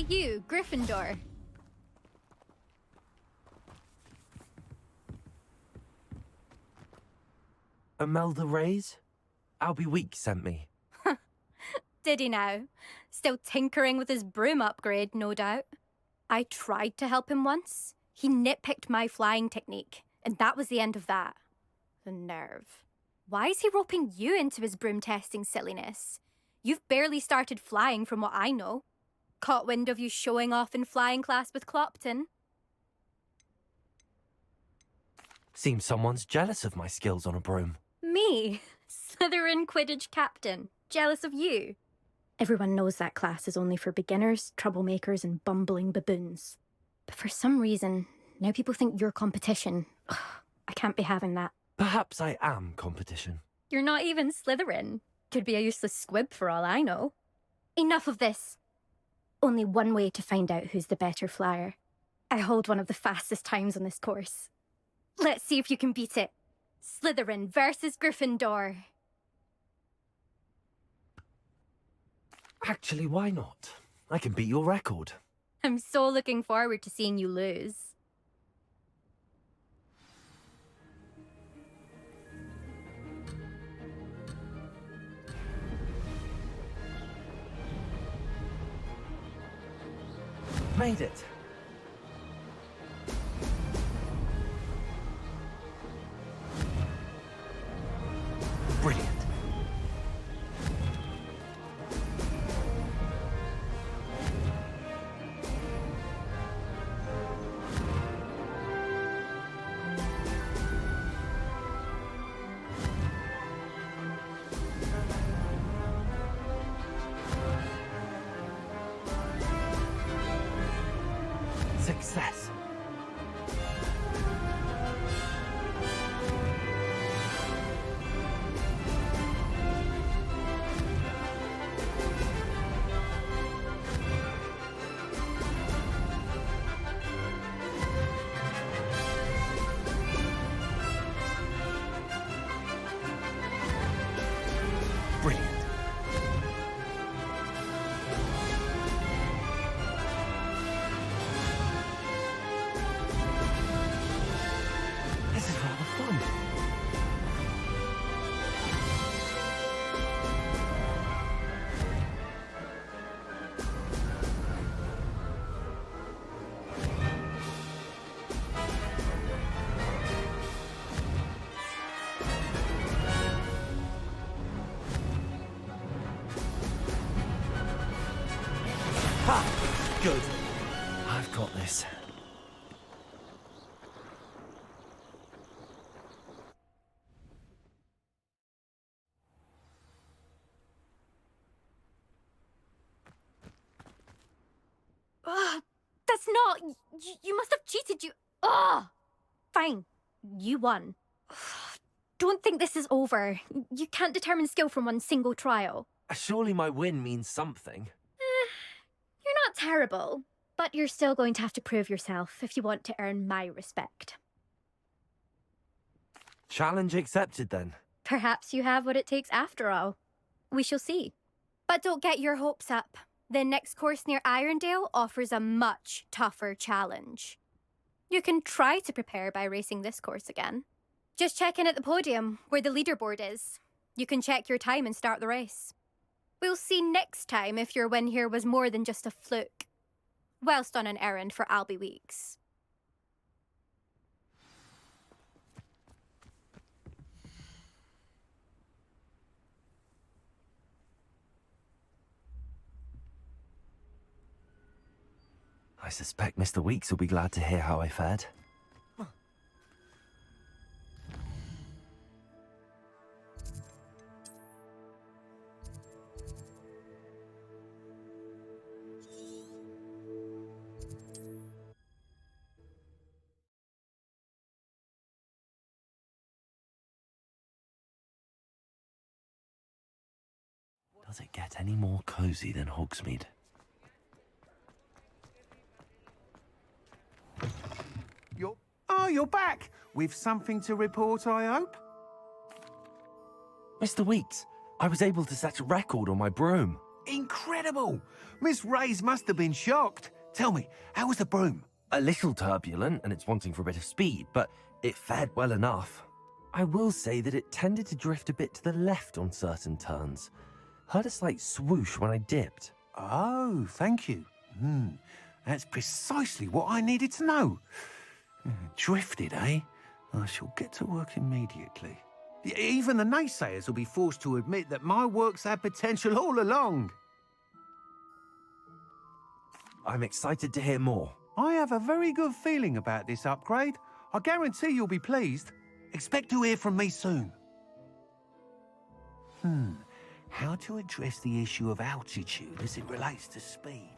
Hey you, Gryffindor. Imelda Reyes? Albie Weeks sent me. Did he now? Still tinkering with his broom upgrade, no doubt. I tried to help him once. He nitpicked my flying technique, and that was the end of that. The nerve. Why is he roping you into his broom testing silliness? You've barely started flying from what I know. Caught wind of you showing off in flying class with Clopton. Seems someone's jealous of my skills on a broom. Me? Slytherin Quidditch captain. Jealous of you? Everyone knows that class is only for beginners, troublemakers, and bumbling baboons. But for some reason, now people think you're competition. Ugh, I can't be having that. Perhaps I am competition. You're not even Slytherin. Could be a useless squib for all I know. Enough of this. Only one way to find out who's the better flyer. I hold one of the fastest times on this course. Let's see if you can beat it. Slytherin versus Gryffindor. Actually, why not? I can beat your record. I'm so looking forward to seeing you lose. Made it. Brilliant. Success. Brilliant. This is rather fun. Ha! Good. I've got this. Ugh, that's not... You must have cheated, you... Ugh! Fine. You won. Don't think this is over. You can't determine skill from one single trial. Surely my win means something. You're not terrible, but you're still going to have to prove yourself if you want to earn my respect. Challenge accepted then. Perhaps you have what it takes after all. We shall see. But don't get your hopes up. The next course near Irondale offers a much tougher challenge. You can try to prepare by racing this course again. Just check in at the podium, where the leaderboard is. You can check your time and start the race. We'll see next time if your win here was more than just a fluke. Whilst on an errand for Albie Weeks. I suspect Mr. Weeks will be glad to hear how I fared. Does it get any more cozy than Hogsmeade? You're back! With something to report, I hope? Mr. Weeks, I was able to set a record on my broom. Incredible! Miss Ray's must have been shocked. Tell me, how was the broom? A little turbulent and it's wanting for a bit of speed, but it fared well enough. I will say that it tended to drift a bit to the left on certain turns. Heard a slight swoosh when I dipped. Oh, thank you. That's precisely what I needed to know. Drifted, eh? I shall get to work immediately. Even the naysayers will be forced to admit that my work's had potential all along. I'm excited to hear more. I have a very good feeling about this upgrade. I guarantee you'll be pleased. Expect to hear from me soon. How to address the issue of altitude as it relates to speed?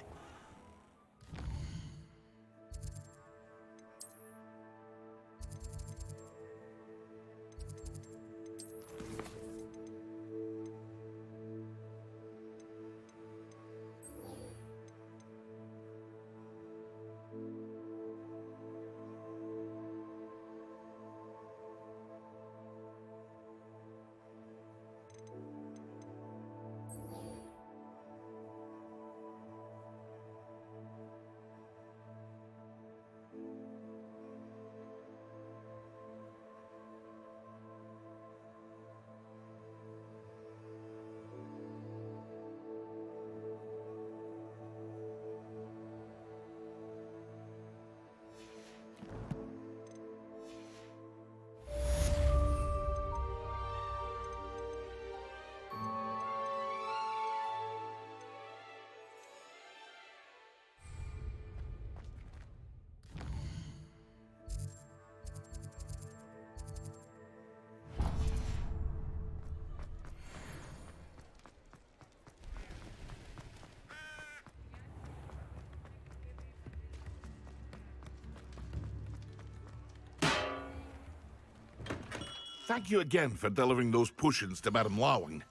Thank you again for delivering those potions to Madame Lawing.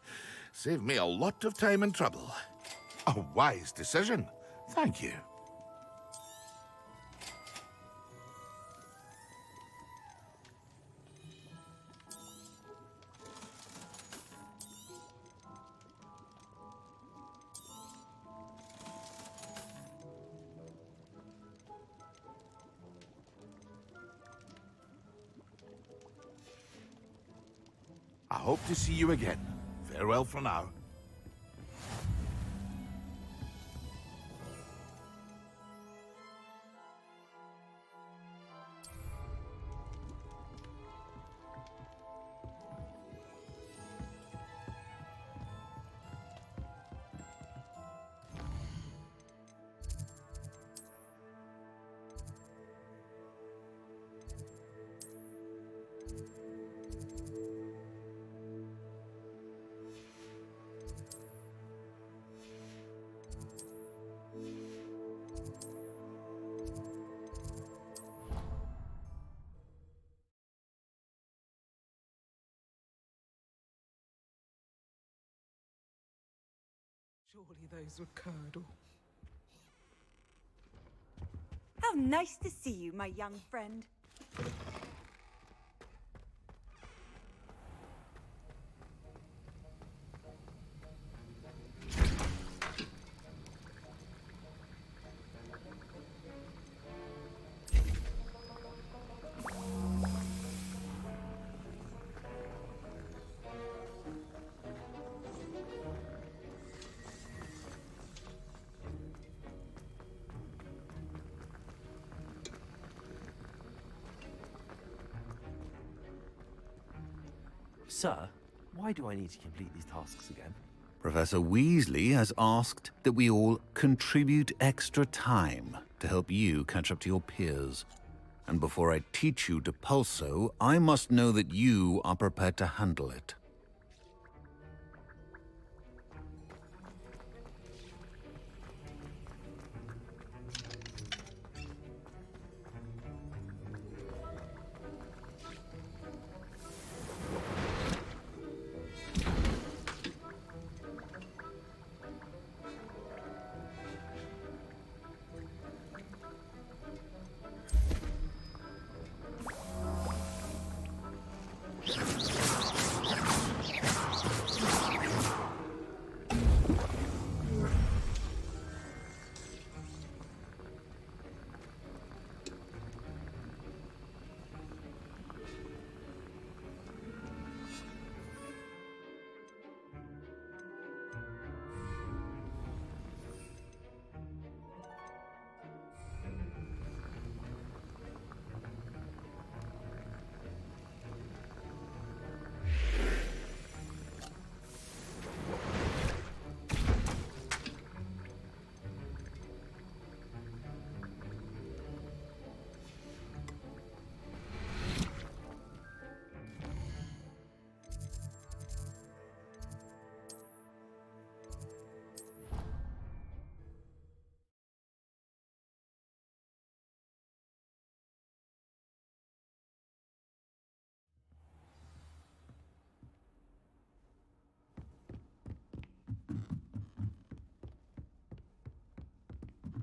Saved me a lot of time and trouble. A wise decision. Thank you. I hope to see you again. Farewell for now. Surely those were curdle. How nice to see you, my young friend. Sir, why do I need to complete these tasks again? Professor Weasley has asked that we all contribute extra time to help you catch up to your peers. And before I teach you Depulso, I must know that you are prepared to handle it.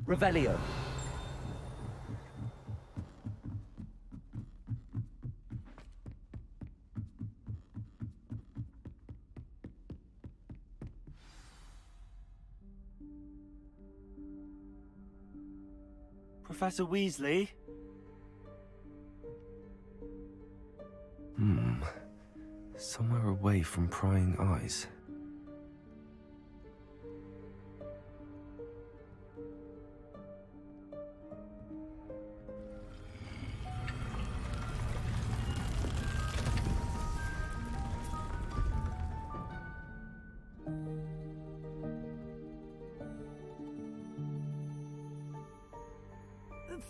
Revelio. Professor Weasley? Somewhere away from prying eyes.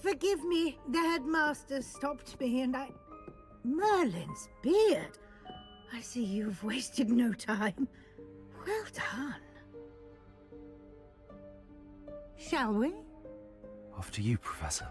Forgive me, the headmaster stopped me and I... Merlin's beard! I see you've wasted no time. Well done. Shall we? After you, Professor.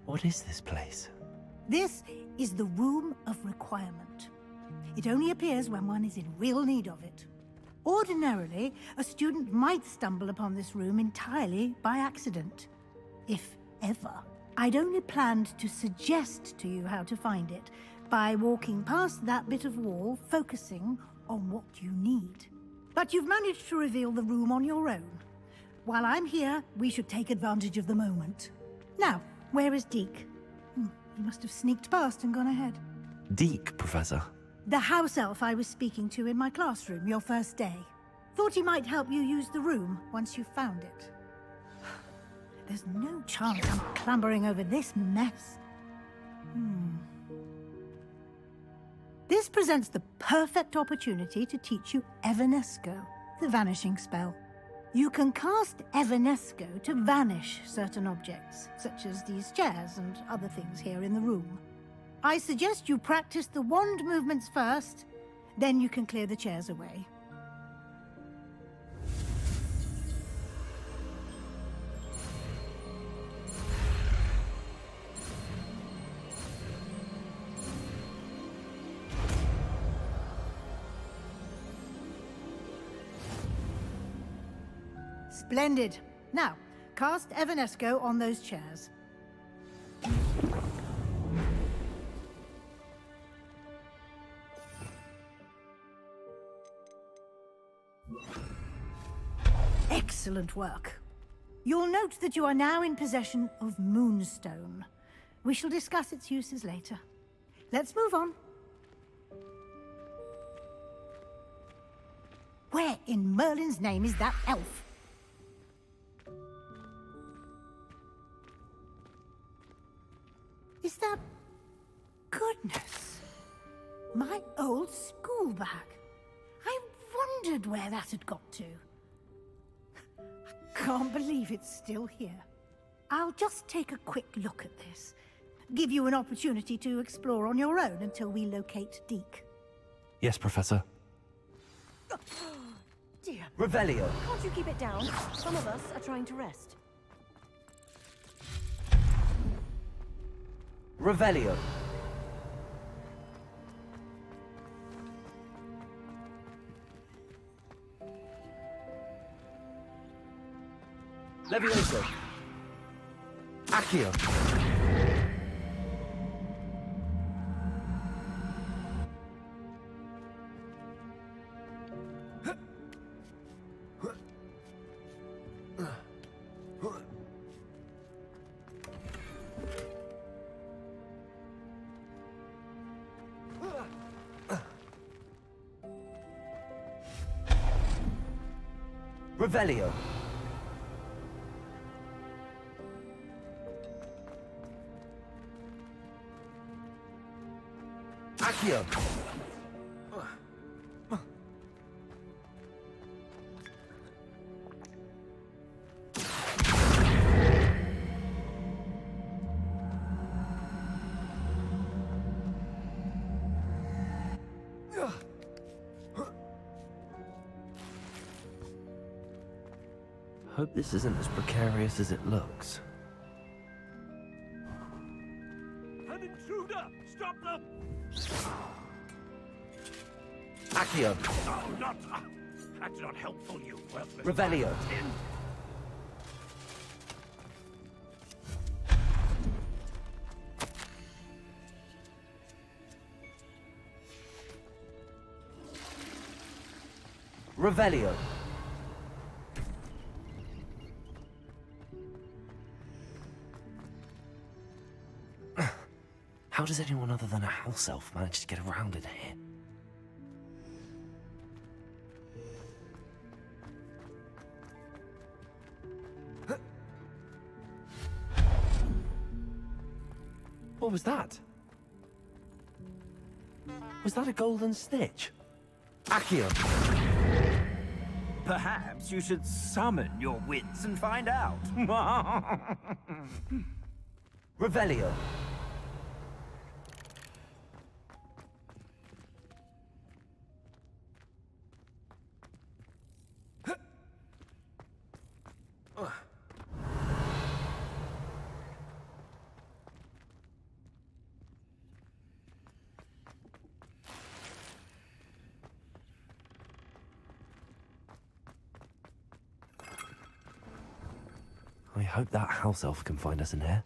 What is this place? This is the Room of Requirement. It only appears when one is in real need of it. Ordinarily, a student might stumble upon this room entirely by accident. If ever. I'd only planned to suggest to you how to find it by walking past that bit of wall, focusing on what you need. But you've managed to reveal the room on your own. While I'm here, we should take advantage of the moment. Now, where is Deke? He must have sneaked past and gone ahead. Deke, Professor. The house elf I was speaking to in my classroom your first day. Thought he might help you use the room once you found it. There's no chance I'm clambering over this mess. This presents the perfect opportunity to teach you Evanesco, the vanishing spell. You can cast Evanesco to vanish certain objects, such as these chairs and other things here in the room. I suggest you practice the wand movements first, then you can clear the chairs away. Splendid. Now, cast Evanesco on those chairs. Excellent work. You'll note that you are now in possession of Moonstone. We shall discuss its uses later. Let's move on. Where in Merlin's name is that elf? Is that... Goodness. My old school bag. I wondered where that had got to. I can't believe it's still here. I'll just take a quick look at this. Give you an opportunity to explore on your own until we locate Deke. Yes, Professor. Dear, Revelio. can't you keep it down? Some of us are trying to rest. Revelio. Levioso. Accio. Revelio. Accio. Hope this isn't as precarious as it looks. An intruder! Stop them! Accio! Oh, not... that's not helpful, you worthless... Revelio! Revelio! How does anyone other than a house elf manage to get around in here? What was that? Was that a golden snitch? Accio! Perhaps you should summon your wits and find out. Revelio! I hope that house elf can find us in here.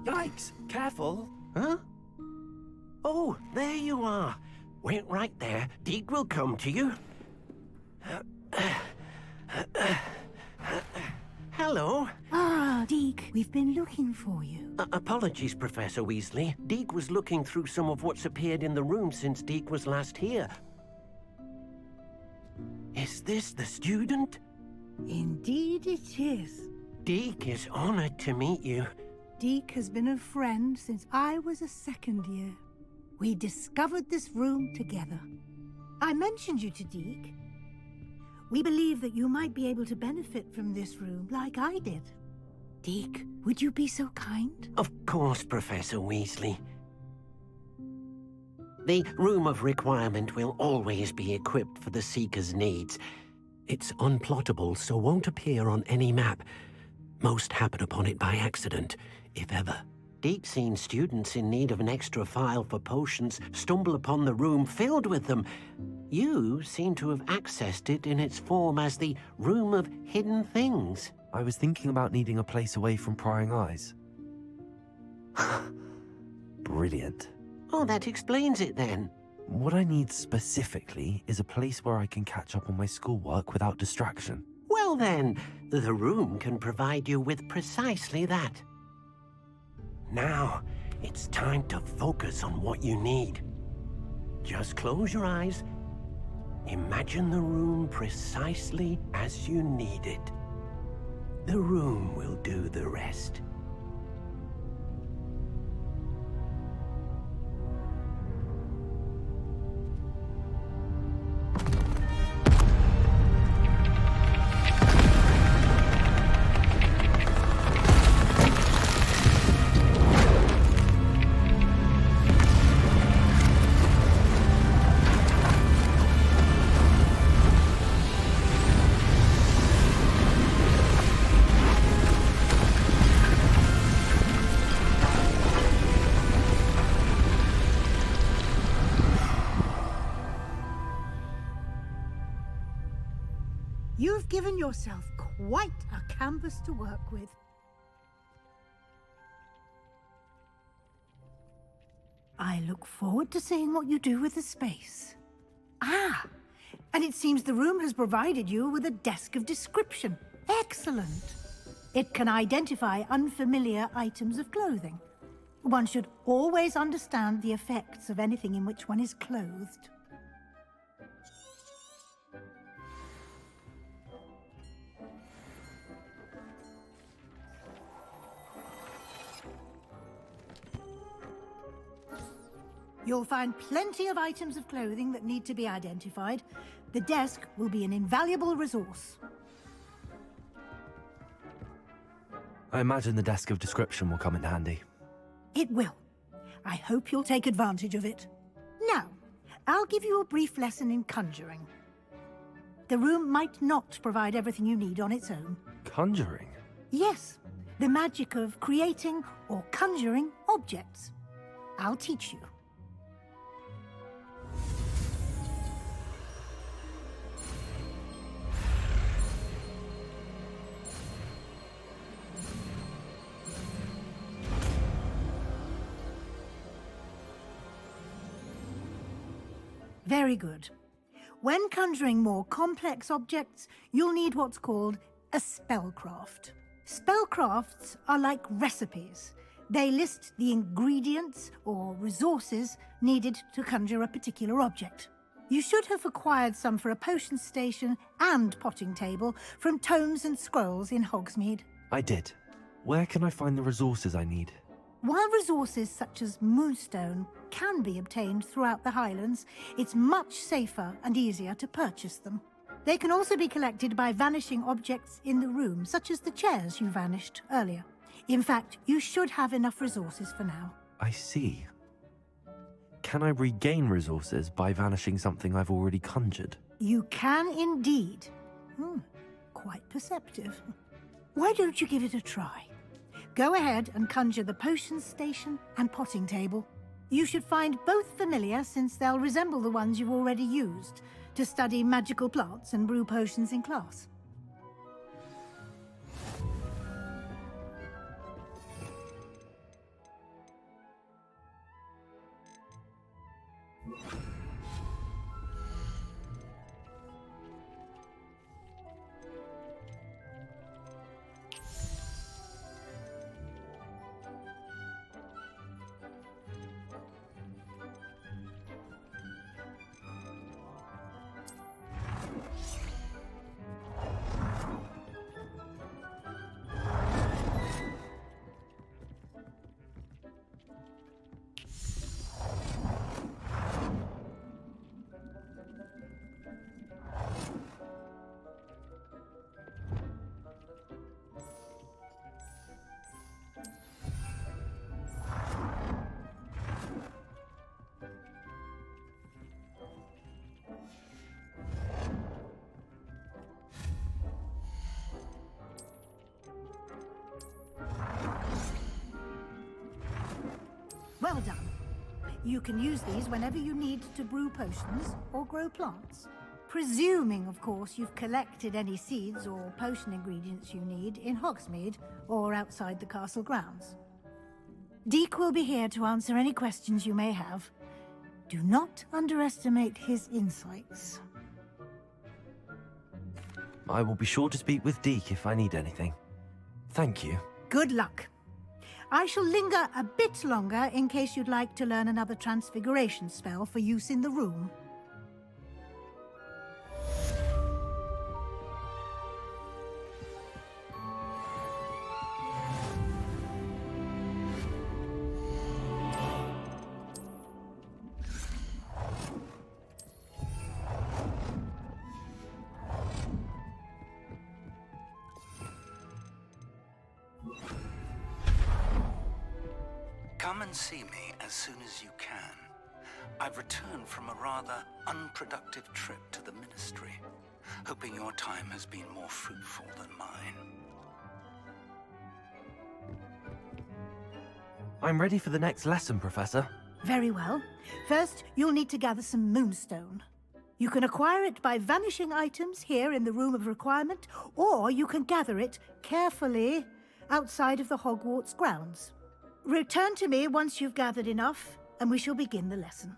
Yikes! Careful! Huh? Oh, there you are. Wait right there. Deek will come to you. Hello. Ah, Deke, we've been looking for you. Apologies, Professor Weasley. Deek was looking through some of what's appeared in the room since Deek was last here. Is this the student? Indeed it is. Deek is honored to meet you. Deke has been a friend since I was a second year. We discovered this room together. I mentioned you to Deke. We believe that you might be able to benefit from this room like I did. Deke, would you be so kind? Of course, Professor Weasley. The Room of Requirement will always be equipped for the Seeker's needs. It's unplottable, so won't appear on any map. Most happen upon it by accident, if ever. Deke's seen students in need of an extra file for potions stumble upon the room filled with them. You seem to have accessed it in its form as the Room of Hidden Things. I was thinking about needing a place away from prying eyes. Brilliant. Oh, that explains it then. What I need specifically is a place where I can catch up on my schoolwork without distraction. Well then, the room can provide you with precisely that. Now, it's time to focus on what you need. Just close your eyes. Imagine the room precisely as you need it. The room will do the rest. You've given yourself quite a canvas to work with. I look forward to seeing what you do with the space. Ah, and it seems the room has provided you with a desk of description. Excellent. It can identify unfamiliar items of clothing. One should always understand the effects of anything in which one is clothed. You'll find plenty of items of clothing that need to be identified, The desk will be an invaluable resource. I imagine the desk of description will come in handy. It will. I hope you'll take advantage of it. Now, I'll give you a brief lesson in conjuring. The room might not provide everything you need on its own. Conjuring? Yes, the magic of creating or conjuring objects. I'll teach you. Very good. When conjuring more complex objects, you'll need what's called a spellcraft. Spellcrafts are like recipes. They list the ingredients or resources needed to conjure a particular object. You should have acquired some for a potion station and potting table from tomes and scrolls in Hogsmeade. I did. Where can I find the resources I need? While resources such as moonstone can be obtained throughout the Highlands, it's much safer and easier to purchase them. They can also be collected by vanishing objects in the room, such as the chairs you vanished earlier. In fact, you should have enough resources for now. I see. Can I regain resources by vanishing something I've already conjured? You can indeed. Quite perceptive. Why don't you give it a try? Go ahead and conjure the potion station and potting table. You should find both familiar, since they'll resemble the ones you've already used to study magical plants and brew potions in class. Well done. You can use these whenever you need to brew potions or grow plants. Presuming, of course, you've collected any seeds or potion ingredients you need in Hogsmeade or outside the castle grounds. Deek will be here to answer any questions you may have. Do not underestimate his insights. I will be sure to speak with Deke if I need anything. Thank you. Good luck. I shall linger a bit longer in case you'd like to learn another transfiguration spell for use in the room. Come and see me as soon as you can. I've returned from a rather unproductive trip to the Ministry, hoping your time has been more fruitful than mine. I'm ready for the next lesson, Professor. Very well. First, you'll need to gather some moonstone. You can acquire it by vanishing items here in the Room of Requirement, or you can gather it carefully outside of the Hogwarts grounds. Return to me once you've gathered enough, and we shall begin the lesson.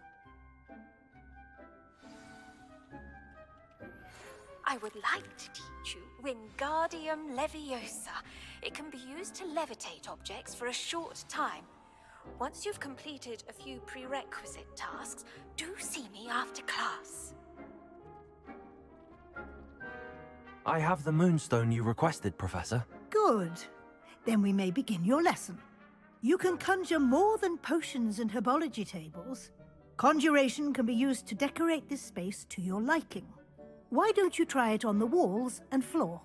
I would like to teach you Wingardium Leviosa. It can be used to levitate objects for a short time. Once you've completed a few prerequisite tasks, do see me after class. I have the moonstone you requested, Professor. Good. Then we may begin your lesson. You can conjure more than potions and herbology tables. Conjuration can be used to decorate this space to your liking. Why don't you try it on the walls and floor?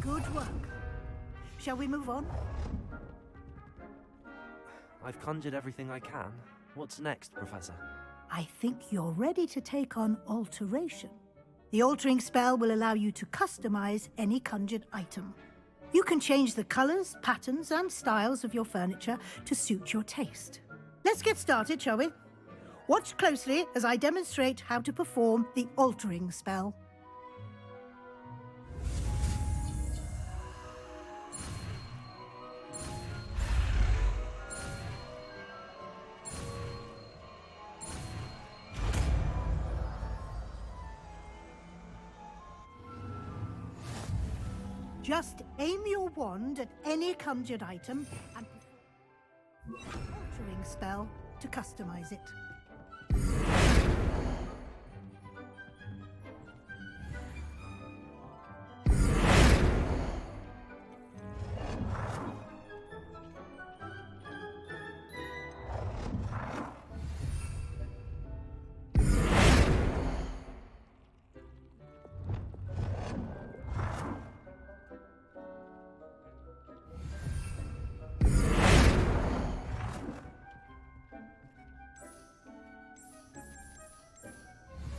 Good work. Shall we move on? I've conjured everything I can. What's next, Professor? I think you're ready to take on alteration. The altering spell will allow you to customize any conjured item. You can change the colors, patterns, and styles of your furniture to suit your taste. Let's get started, shall we? Watch closely as I demonstrate how to perform the altering spell. Just aim your wand at any conjured item and perform the altering spell to customize it.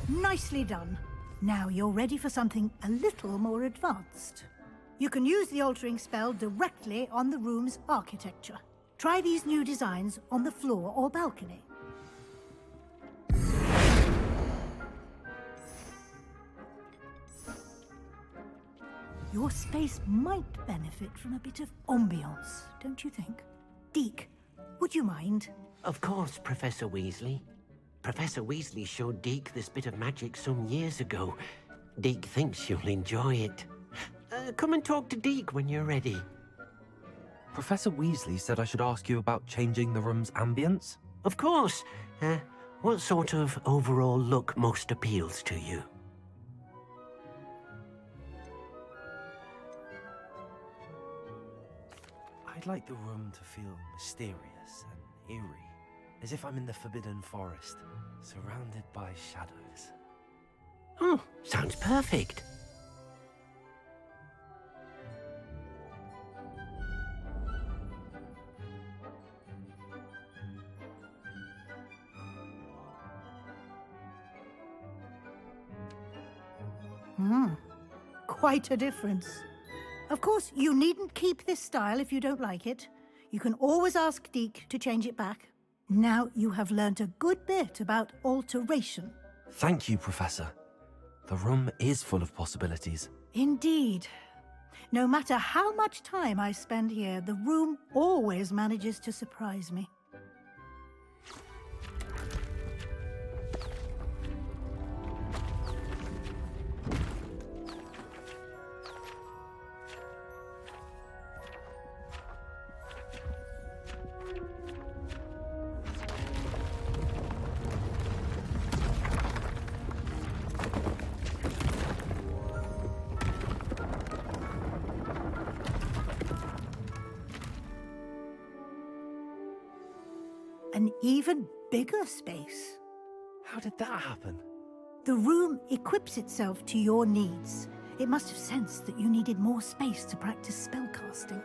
Nicely done. Now you're ready for something a little more advanced. You can use the altering spell directly on the room's architecture. Try these new designs on the floor or balcony. Your space might benefit from a bit of ambiance, don't you think? Deke, would you mind? Of course, Professor Weasley. Professor Weasley showed Deke this bit of magic some years ago. Deke thinks you'll enjoy it. Come and talk to Deke when you're ready. Professor Weasley said I should ask you about changing the room's ambience? Of course. What sort of overall look most appeals to you? I'd like the room to feel mysterious and eerie, as if I'm in the Forbidden Forest, surrounded by shadows. Oh, sounds perfect. Quite a difference. Of course, you needn't keep this style if you don't like it. You can always ask Deke to change it back. Now you have learnt a good bit about alteration. Thank you, Professor. The room is full of possibilities. Indeed. No matter how much time I spend here, the room always manages to surprise me. an even bigger space. How did that happen? The room equips itself to your needs. It must have sensed that you needed more space to practice spellcasting.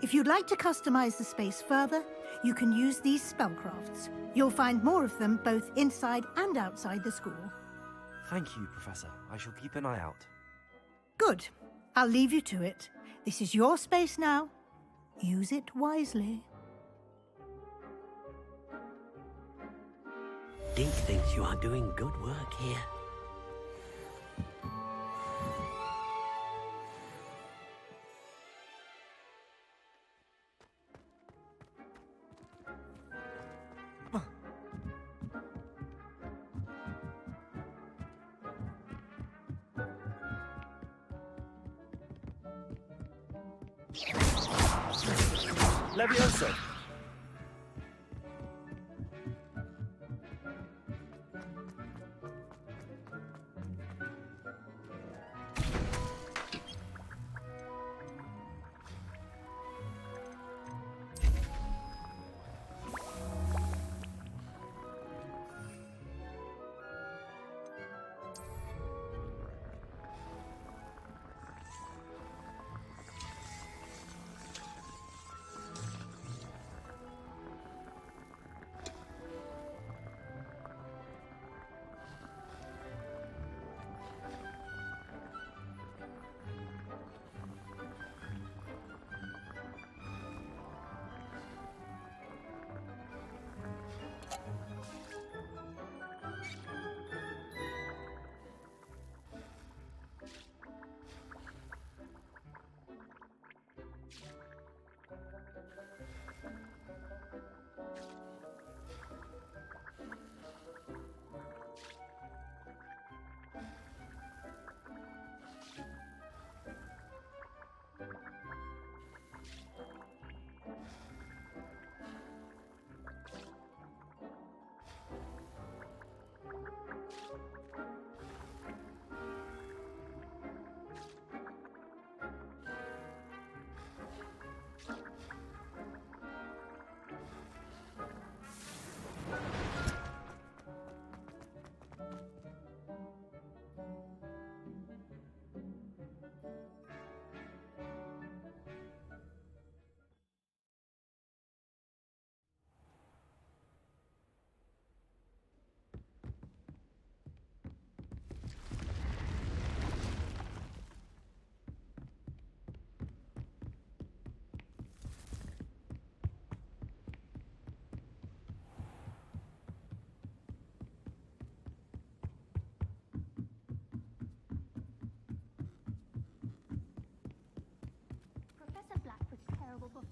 If you'd like to customize the space further, you can use these spellcrafts. You'll find more of them both inside and outside the school. Thank you, Professor. I shall keep an eye out. Good. I'll leave you to it. This is your space now. Use it wisely. Deke thinks you are doing good work here. Levioso!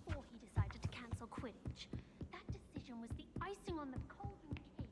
Before he decided to cancel Quidditch. That decision was the icing on the golden cake.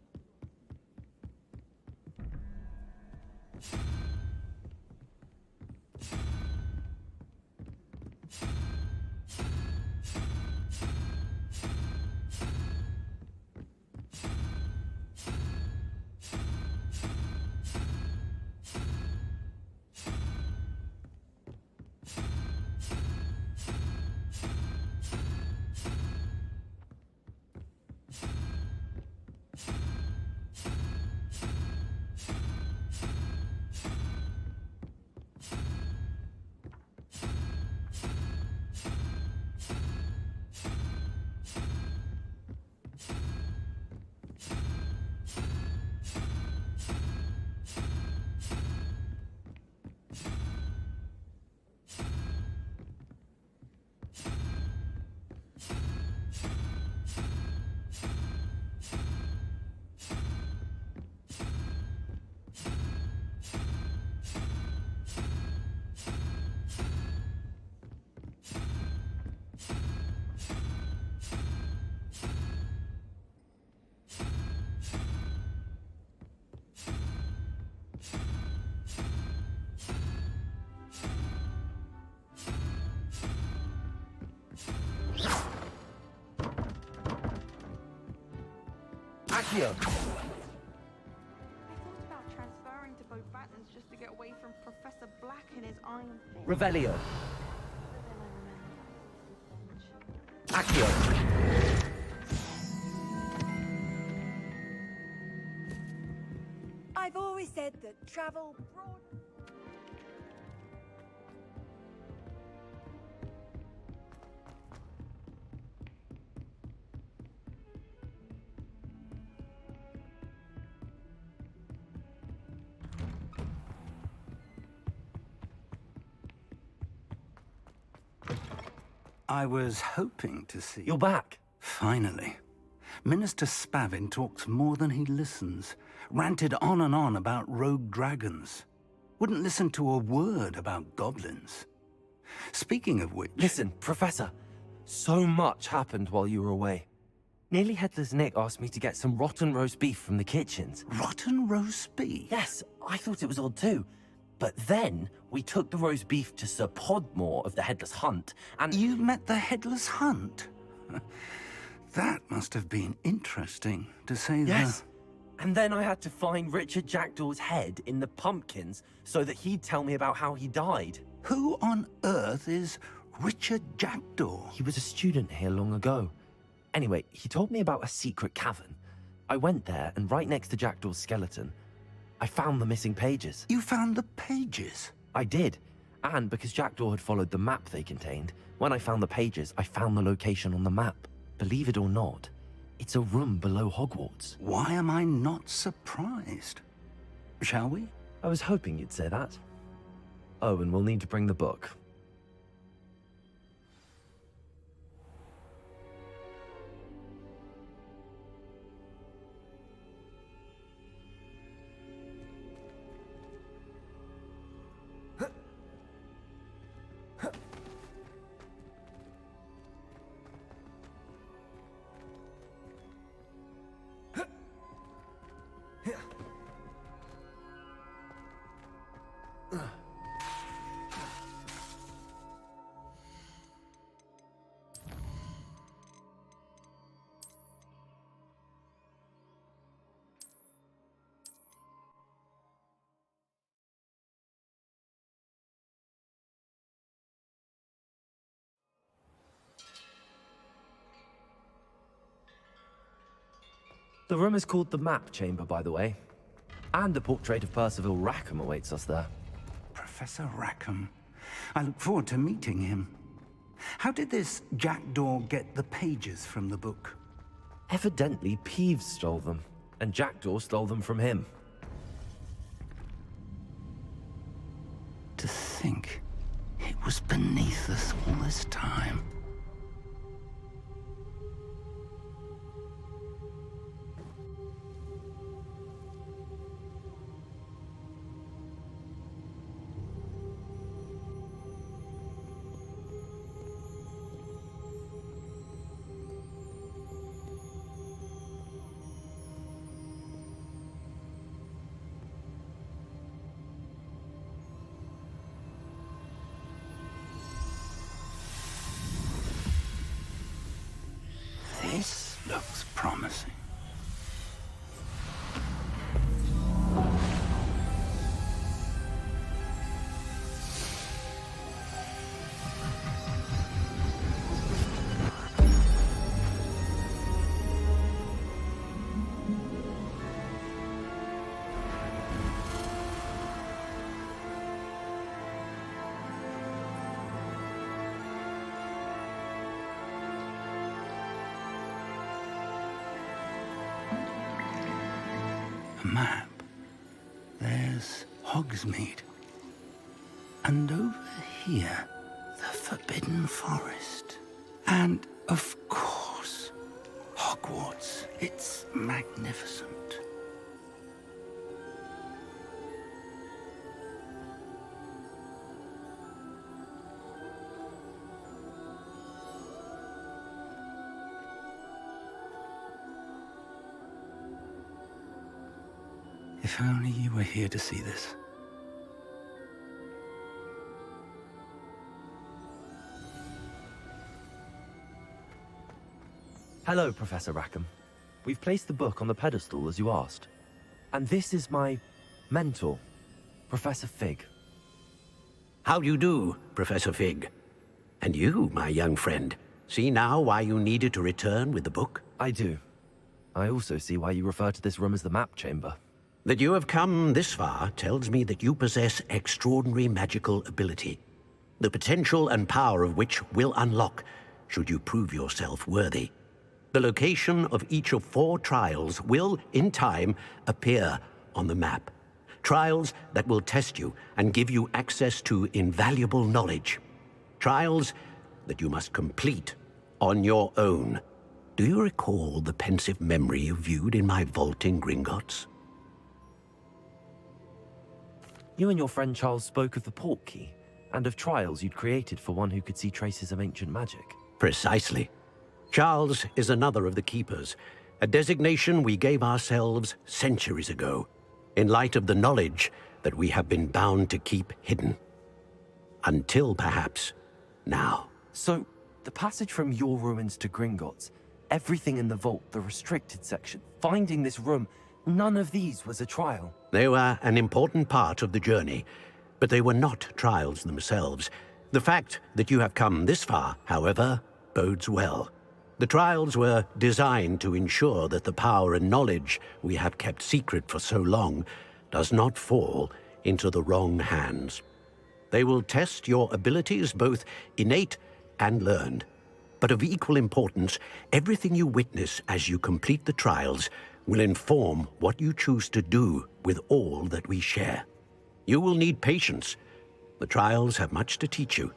Accio! I thought about transferring to both Battens just to get away from Professor Black and his iron fist. Revelio! But then I remembered. Accio! I've always said that travel broad... I was hoping to see... You're back. Finally. Minister Spavin talks more than he listens. Ranted on and on about rogue dragons. Wouldn't listen to a word about goblins. Speaking of which... Listen, Professor. So much happened while you were away. Nearly Headless Nick asked me to get some rotten roast beef from the kitchens. Rotten roast beef? Yes, I thought it was odd too. But then, we took the roast beef to Sir Podmore of the Headless Hunt, and... You met the Headless Hunt? That must have been interesting, to say the... Yes. And then I had to find Richard Jackdaw's head in the pumpkins so that he'd tell me about how he died. Who on earth is Richard Jackdaw? He was a student here long ago. Anyway, he told me about a secret cavern. I went there, and right next to Jackdaw's skeleton, I found the missing pages. You found the pages? I did. And because Jackdaw had followed the map they contained, when I found the pages, I found the location on the map. Believe it or not, it's a room below Hogwarts. Why am I not surprised? Shall we? I was hoping you'd say that. Oh, and we'll need to bring the book. The room is called the Map Chamber, by the way. And a portrait of Percival Rackham awaits us there. Professor Rackham. I look forward to meeting him. How did this Jackdaw get the pages from the book? Evidently, Peeves stole them, and Jackdaw stole them from him. To think it was beneath us all this time. This looks promising. A map. There's Hogsmeade. And over here, the Forbidden Forest. And, of course, Hogwarts. It's magnificent. If only you were here to see this. Hello, Professor Rackham. We've placed the book on the pedestal as you asked. And this is my mentor, Professor Fig. How do you do, Professor Fig? And you, my young friend, see now why you needed to return with the book? I do. I also see why you refer to this room as the Map Chamber. That you have come this far tells me that you possess extraordinary magical ability, the potential and power of which will unlock should you prove yourself worthy. The location of each of 4 trials will, in time, appear on the map. Trials that will test you and give you access to invaluable knowledge. Trials that you must complete on your own. Do you recall the pensive memory you viewed in my vault in Gringotts? You and your friend Charles spoke of the port key, and of trials you'd created for one who could see traces of ancient magic. Precisely. Charles is another of the keepers, a designation we gave ourselves centuries ago, in light of the knowledge that we have been bound to keep hidden. Until, perhaps, now. So, the passage from your ruins to Gringotts, everything in the vault, the restricted section, finding this room, none of these was a trial. They were an important part of the journey, but they were not trials themselves. The fact that you have come this far, however, bodes well. The trials were designed to ensure that the power and knowledge we have kept secret for so long does not fall into the wrong hands. They will test your abilities, both innate and learned. But of equal importance, everything you witness as you complete the trials will inform what you choose to do with all that we share. You will need patience. The trials have much to teach you.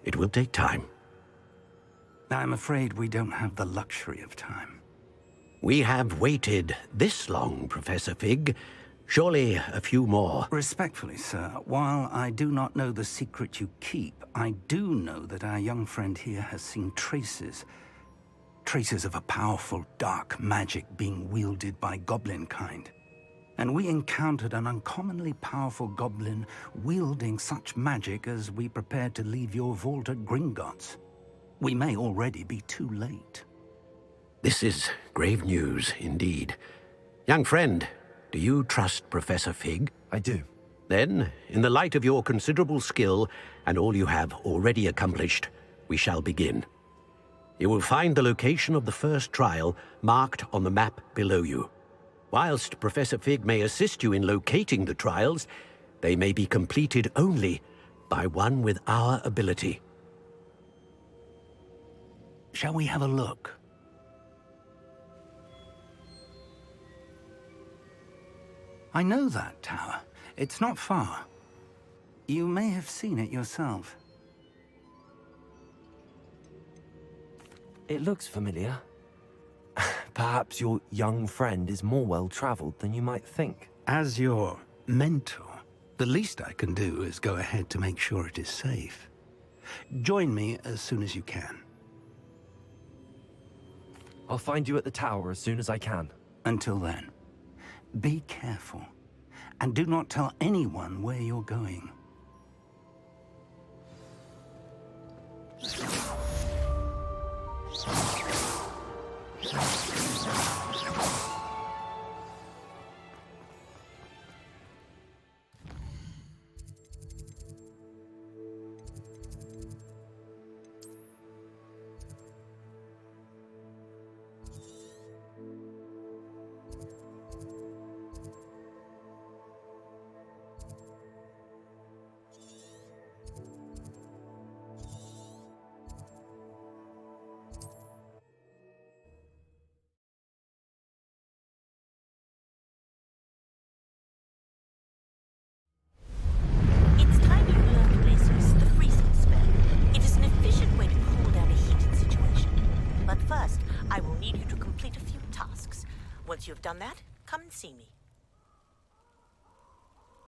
It will take time. I'm afraid we don't have the luxury of time. We have waited this long, Professor Fig. Surely a few more. Respectfully, sir, while I do not know the secret you keep, I do know that our young friend here has seen traces of a powerful dark magic being wielded by goblin kind. And we encountered an uncommonly powerful goblin wielding such magic as we prepared to leave your vault at Gringotts. We may already be too late. This is grave news indeed. Young friend, do you trust Professor Fig? I do. Then, in the light of your considerable skill and all you have already accomplished, we shall begin. You will find the location of the first trial marked on the map below you. Whilst Professor Fig may assist you in locating the trials, they may be completed only by one with our ability. Shall we have a look? I know that tower. It's not far. You may have seen it yourself. It looks familiar. Perhaps your young friend is more well-traveled than you might think. As your mentor, the least I can do is go ahead to make sure it is safe. Join me as soon as you can. I'll find you at the tower as soon as I can. Until then, be careful, and do not tell anyone where you're going. Once you've done that, come and see me.